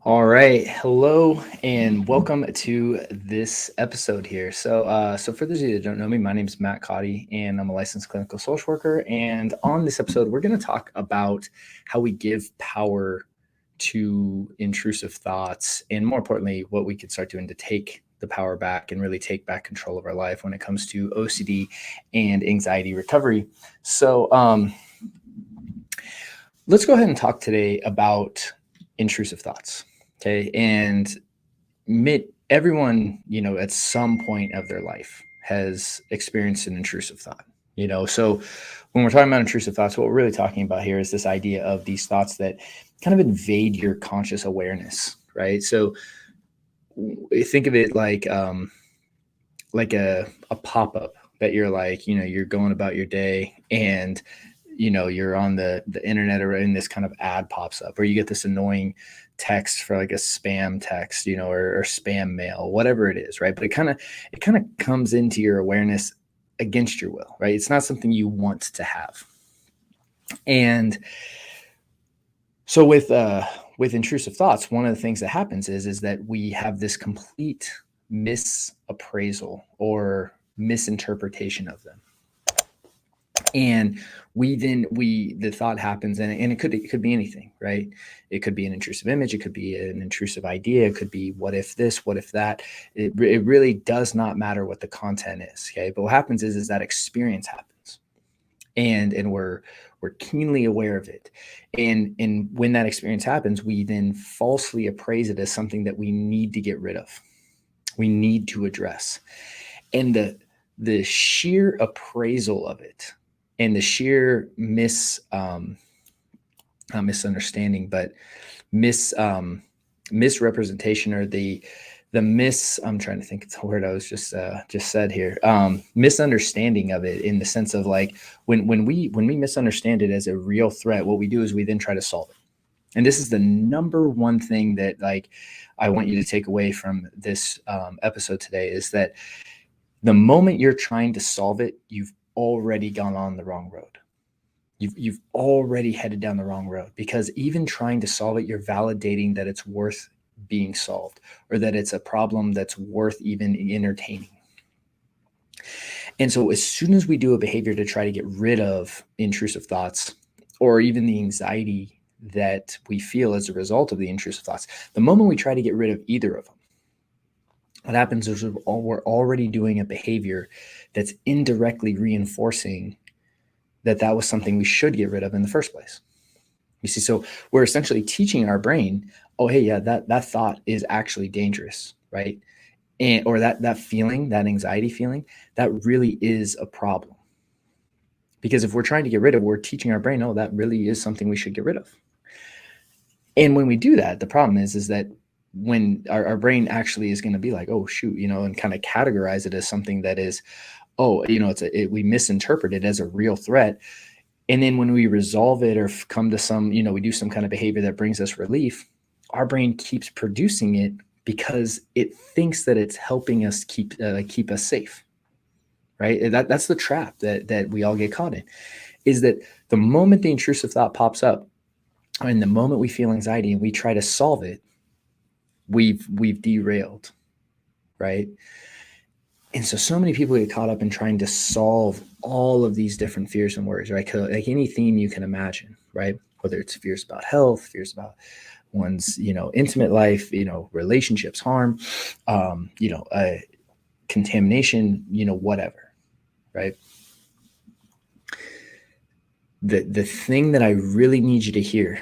All right, hello and welcome to this episode here. So for those of you that don't know me, my name is Matt Cotty, and I'm a licensed clinical social worker. And on this episode, we're going to talk about how we give power to intrusive thoughts, and more importantly, what we can start doing to take the power back and really take back control of our life when it comes to OCD and anxiety recovery. So let's go ahead and talk today about intrusive thoughts. Okay. And everyone, at some point of their life has experienced an intrusive thought. So when we're talking about intrusive thoughts, what we're really talking about here is this idea of these thoughts that kind of invade your conscious awareness, right? So think of it like a pop-up that you're like, you're going about your day, and you're on the internet, or and this kind of ad pops up, or you get this annoying text for like a spam text, or spam mail, whatever it is, right? But it kind of comes into your awareness against your will, right? It's not something you want to have. And so with intrusive thoughts, one of the things that happens is that we have this complete misappraisal or misinterpretation of them. And the thought happens, and it could be anything, right? It could be an intrusive image, it could be an intrusive idea, it could be what if this, what if that. It really does not matter what the content is. Okay. But what happens is that experience happens, and we're keenly aware of it. And when that experience happens, we then falsely appraise it as something that we need to get rid of, we need to address. And the sheer appraisal of it, and the sheer not misunderstanding, but misrepresentation, or I'm trying to think of the word I was just said here, misunderstanding of it, in the sense of like when we misunderstand it as a real threat, what we do is we then try to solve it. And this is the number one thing that, like, I want you to take away from this episode today, is that the moment you're trying to solve it, you've already gone on the wrong road. You've already headed down the wrong road, because even trying to solve it, you're validating that it's worth being solved, or that it's a problem that's worth even entertaining. And so as soon as we do a behavior to try to get rid of intrusive thoughts, or even the anxiety that we feel as a result of the intrusive thoughts, the moment we try to get rid of either of them, what happens is we're already doing a behavior that's indirectly reinforcing that was something we should get rid of in the first place. You see, so we're essentially teaching our brain, oh, hey, yeah, that thought is actually dangerous, right? Or that feeling, that anxiety feeling, that really is a problem. Because if we're trying to get rid of, we're teaching our brain, oh, that really is something we should get rid of. And when we do that, the problem is that when our brain actually is going to be like, oh, shoot, and kind of categorize it as something that is, oh, we misinterpret it as a real threat. And then when we resolve it, or come to some, we do some kind of behavior that brings us relief, our brain keeps producing it because it thinks that it's helping us keep us safe, right? That's the trap that we all get caught in, is that the moment the intrusive thought pops up, and the moment we feel anxiety and we try to solve it, we've derailed, right? And so many people get caught up in trying to solve all of these different fears and worries, right? Like any theme you can imagine, right? Whether it's fears about health, fears about one's, intimate life, relationships, harm, contamination, whatever, right? The thing that I really need you to hear,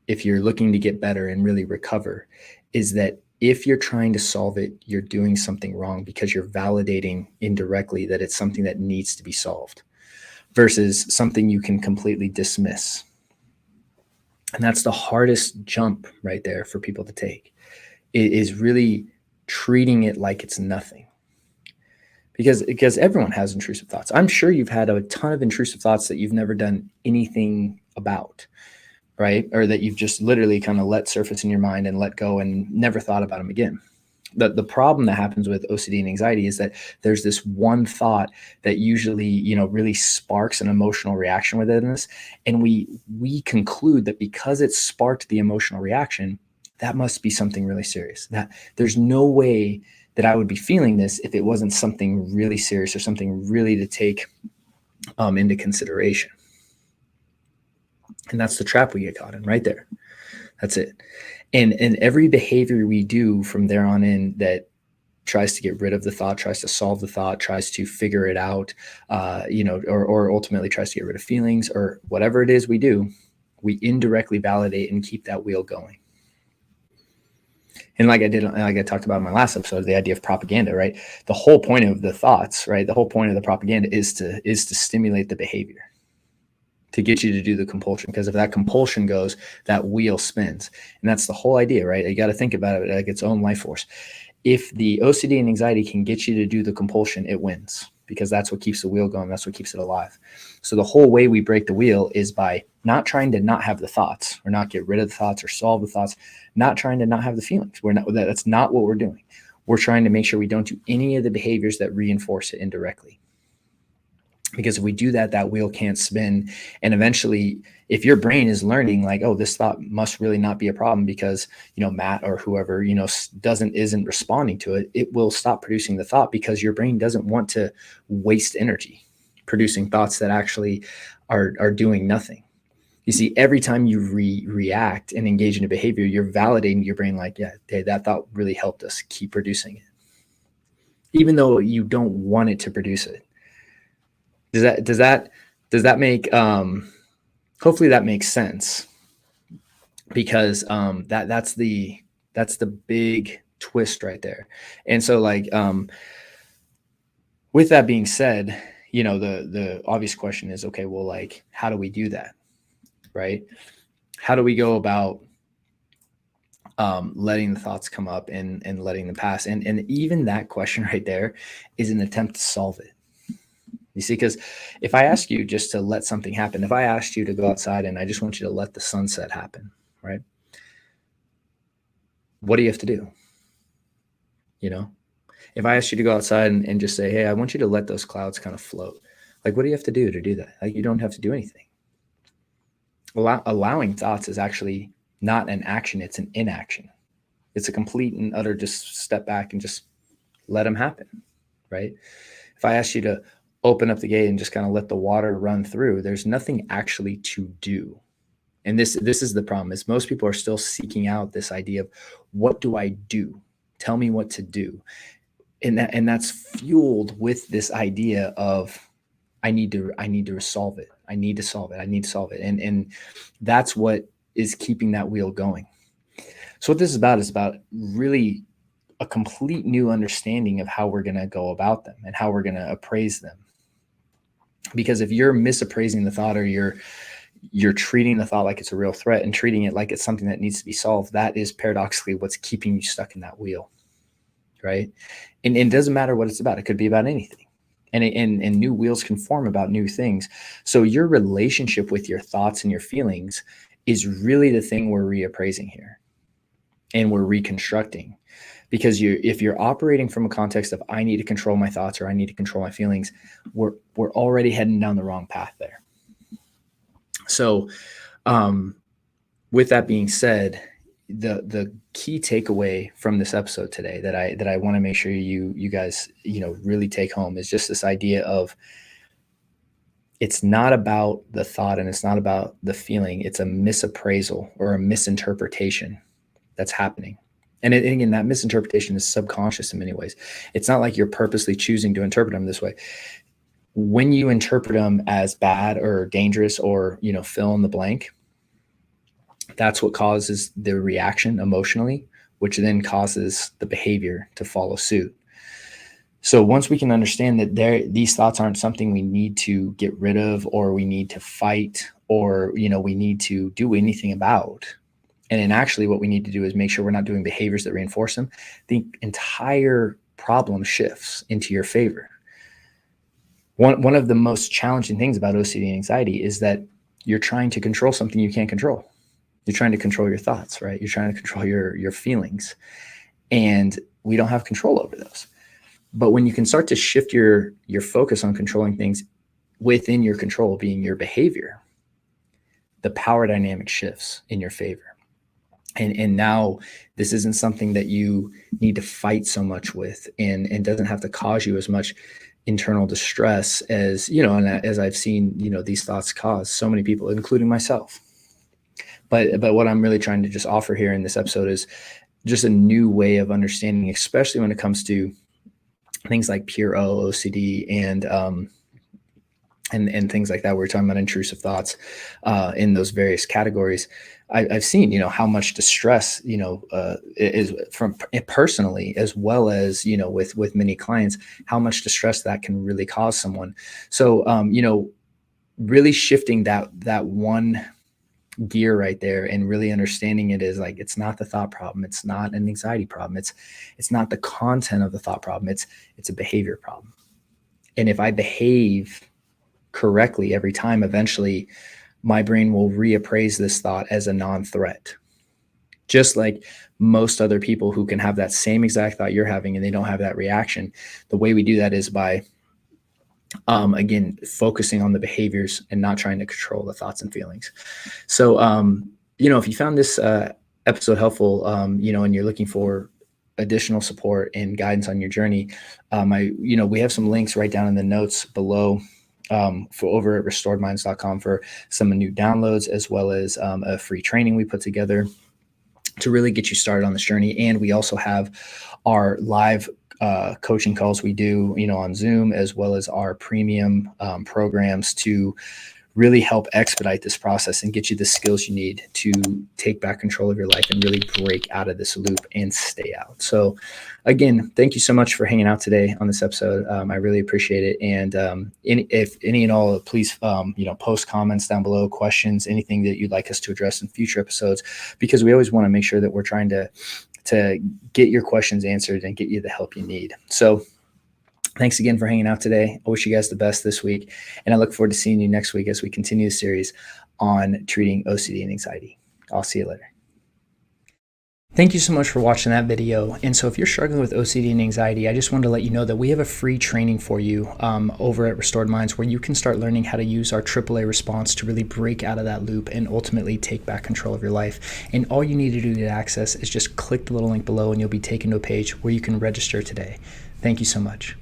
if you're looking to get better and really recover, is that if you're trying to solve it, you're doing something wrong, because you're validating indirectly that it's something that needs to be solved, versus something you can completely dismiss. And that's the hardest jump right there for people to take, is really treating it like it's nothing. Because everyone has intrusive thoughts. I'm sure you've had a ton of intrusive thoughts that you've never done anything about, right? Or that you've just literally kind of let surface in your mind and let go and never thought about them again. The problem that happens with OCD and anxiety is that there's this one thought that usually, really sparks an emotional reaction within us. And we conclude that because it sparked the emotional reaction, that must be something really serious. That there's no way that I would be feeling this if it wasn't something really serious or something really to take into consideration. And that's the trap we get caught in right there. That's it. And every behavior we do from there on in that tries to get rid of the thought, tries to solve the thought, tries to figure it out, or ultimately tries to get rid of feelings or whatever it is we do, we indirectly validate and keep that wheel going. And like I talked about in my last episode, the idea of propaganda, right? The whole point of the thoughts, right? The whole point of the propaganda is to stimulate the behavior, to get you to do the compulsion. Because if that compulsion goes, that wheel spins. And that's the whole idea, right? You got to think about it like its own life force. If the OCD and anxiety can get you to do the compulsion, it wins, because that's what keeps the wheel going. That's what keeps it alive. So the whole way we break the wheel is by not trying to not have the thoughts or not get rid of the thoughts or solve the thoughts, not trying to not have the feelings. That's not what we're doing. We're trying to make sure we don't do any of the behaviors that reinforce it indirectly. Because if we do that, that wheel can't spin. And eventually, if your brain is learning like, oh, this thought must really not be a problem because, Matt or whoever, isn't responding to it, it will stop producing the thought, because your brain doesn't want to waste energy producing thoughts that actually are doing nothing. You see, every time you react and engage in a behavior, you're validating your brain like, yeah, hey, that thought really helped us keep producing it, even though you don't want it to produce it. Does that make hopefully that makes sense, because that's the big twist right there. And so with that being said, the obvious question is, okay, well, like, how do we do that, right? How do we go about letting the thoughts come up and letting them pass? And even that question right there is an attempt to solve it. You see, because if I ask you just to let something happen, if I asked you to go outside and I just want you to let the sunset happen, right? What do you have to do? If I asked you to go outside and just say, hey, I want you to let those clouds kind of float, like, what do you have to do that? Like, you don't have to do anything. Allowing thoughts is actually not an action, it's an inaction. It's a complete and utter just step back and just let them happen, right? If I asked you to open up the gate and just kind of let the water run through, there's nothing actually to do. And this is the problem, is most people are still seeking out this idea of, what do I do? Tell me what to do. And that's fueled with this idea of, I need to solve it. I need to solve it. I need to solve it. And that's what is keeping that wheel going. So what this is about really a complete new understanding of how we're going to go about them and how we're going to appraise them. Because if you're misappraising the thought, or you're treating the thought like it's a real threat and treating it like it's something that needs to be solved, that is paradoxically what's keeping you stuck in that wheel, right? And it doesn't matter what it's about. It could be about anything. And new wheels can form about new things. So your relationship with your thoughts and your feelings is really the thing we're reappraising here, and we're reconstructing. Because if you're operating from a context of, I need to control my thoughts or I need to control my feelings, we're already heading down the wrong path there. So with that being said, the key takeaway from this episode today that I want to make sure you guys really take home is just this idea of, it's not about the thought and it's not about the feeling. It's a misappraisal or a misinterpretation that's happening. And again, that misinterpretation is subconscious in many ways. It's not like you're purposely choosing to interpret them this way. When you interpret them as bad or dangerous or, fill in the blank, that's what causes the reaction emotionally, which then causes the behavior to follow suit. So once we can understand that these thoughts aren't something we need to get rid of, or we need to fight, or, we need to do anything about, and then actually what we need to do is make sure we're not doing behaviors that reinforce them, the entire problem shifts into your favor. One of the most challenging things about OCD and anxiety is that you're trying to control something you can't control. You're trying to control your thoughts, right? You're trying to control your feelings, and we don't have control over those. But when you can start to shift your focus on controlling things within your control, being your behavior, the power dynamic shifts in your favor. And now this isn't something that you need to fight so much with, and doesn't have to cause you as much internal distress as, and as I've seen, these thoughts cause so many people, including myself. But what I'm really trying to just offer here in this episode is just a new way of understanding, especially when it comes to things like pure OCD and things like that. We're talking about intrusive thoughts in those various categories. I've seen, how much distress, is from personally, as well as, with many clients, how much distress that can really cause someone. So, really shifting that one gear right there and really understanding it is like, it's not the thought problem. It's not an anxiety problem. It's not the content of the thought problem. It's a behavior problem. And if I behave correctly every time, eventually my brain will reappraise this thought as a non-threat. Just like most other people who can have that same exact thought you're having and they don't have that reaction. The way we do that is by again, focusing on the behaviors and not trying to control the thoughts and feelings. So, if you found this episode helpful, and you're looking for additional support and guidance on your journey, we have some links right down in the notes below for over at restoredminds.com for some new downloads, as well as a free training we put together to really get you started on this journey. And we also have our live coaching calls we do, on Zoom, as well as our premium programs to really help expedite this process and get you the skills you need to take back control of your life and really break out of this loop and stay out. So again, thank you so much for hanging out today on this episode. I really appreciate it. And if any and all, please, post comments down below, questions, anything that you'd like us to address in future episodes, because we always want to make sure that we're trying to get your questions answered and get you the help you need. So thanks again for hanging out today. I wish you guys the best this week, and I look forward to seeing you next week as we continue the series on treating OCD and anxiety. I'll see you later. Thank you so much for watching that video. And so if you're struggling with OCD and anxiety, I just wanted to let you know that we have a free training for you over at Restored Minds, where you can start learning how to use our AAA response to really break out of that loop and ultimately take back control of your life. And all you need to do to access is just click the little link below and you'll be taken to a page where you can register today. Thank you so much.